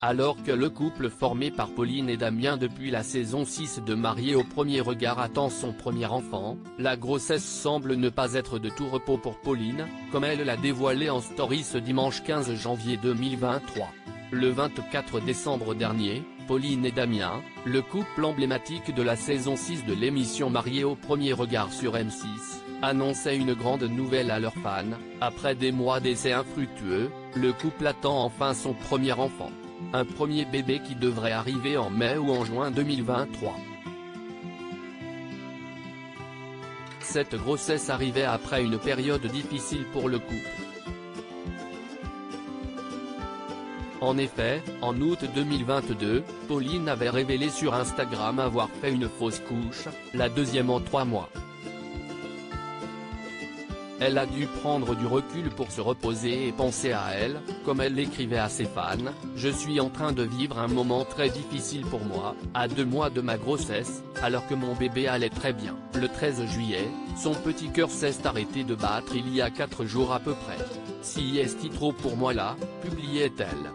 Alors que le couple formé par Pauline et Damien depuis la saison 6 de Mariés au premier regard attend son premier enfant, la grossesse semble ne pas être de tout repos pour Pauline, comme elle l'a dévoilé en story ce dimanche 15 janvier 2023. Le 24 décembre dernier, Pauline et Damien, le couple emblématique de la saison 6 de l'émission Mariés au premier regard sur M6, annonçaient une grande nouvelle à leurs fans. Après des mois d'essais infructueux, le couple attend enfin son premier enfant. Un premier bébé qui devrait arriver en mai ou en juin 2023. Cette grossesse arrivait après une période difficile pour le couple. En effet, en août 2022, Pauline avait révélé sur Instagram avoir fait une fausse couche, la deuxième en 3 mois. Elle a dû prendre du recul pour se reposer et penser à elle, comme elle l'écrivait à ses fans, « Je suis en train de vivre un moment très difficile pour moi, à 2 mois de ma grossesse, alors que mon bébé allait très bien. » Le 13 juillet, son petit cœur s'est arrêté de battre il y a 4 jours à peu près. « Si est-il trop pour moi là », publiait-elle.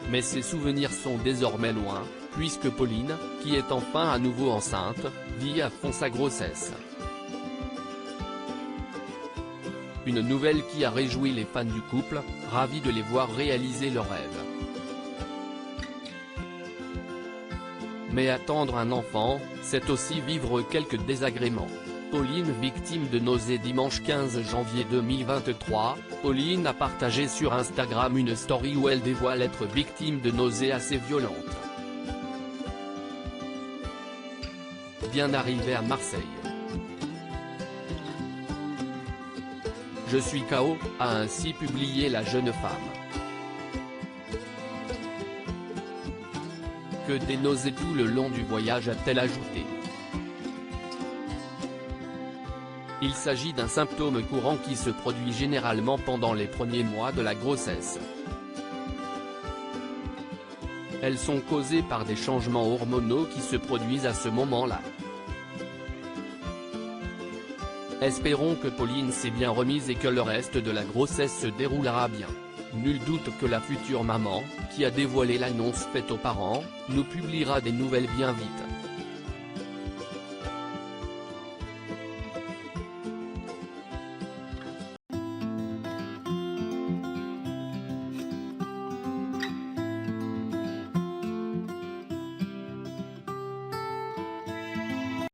Mais ses souvenirs sont désormais loin, puisque Pauline, qui est enfin à nouveau enceinte, vit à fond sa grossesse. Une nouvelle qui a réjoui les fans du couple, ravis de les voir réaliser leurs rêves. Mais attendre un enfant, c'est aussi vivre quelques désagréments. Pauline victime de nausées. Dimanche 15 janvier 2023, Pauline a partagé sur Instagram une story où elle dévoile être victime de nausées assez violentes. Bien arrivée à Marseille. Je suis KO, a ainsi publié la jeune femme. Que des nausées tout le long du voyage, a-t-elle ajouté. Il s'agit d'un symptôme courant qui se produit généralement pendant les premiers mois de la grossesse. Elles sont causées par des changements hormonaux qui se produisent à ce moment-là. Espérons que Pauline s'est bien remise et que le reste de la grossesse se déroulera bien. Nul doute que la future maman, qui a dévoilé l'annonce faite aux parents, nous publiera des nouvelles bien vite.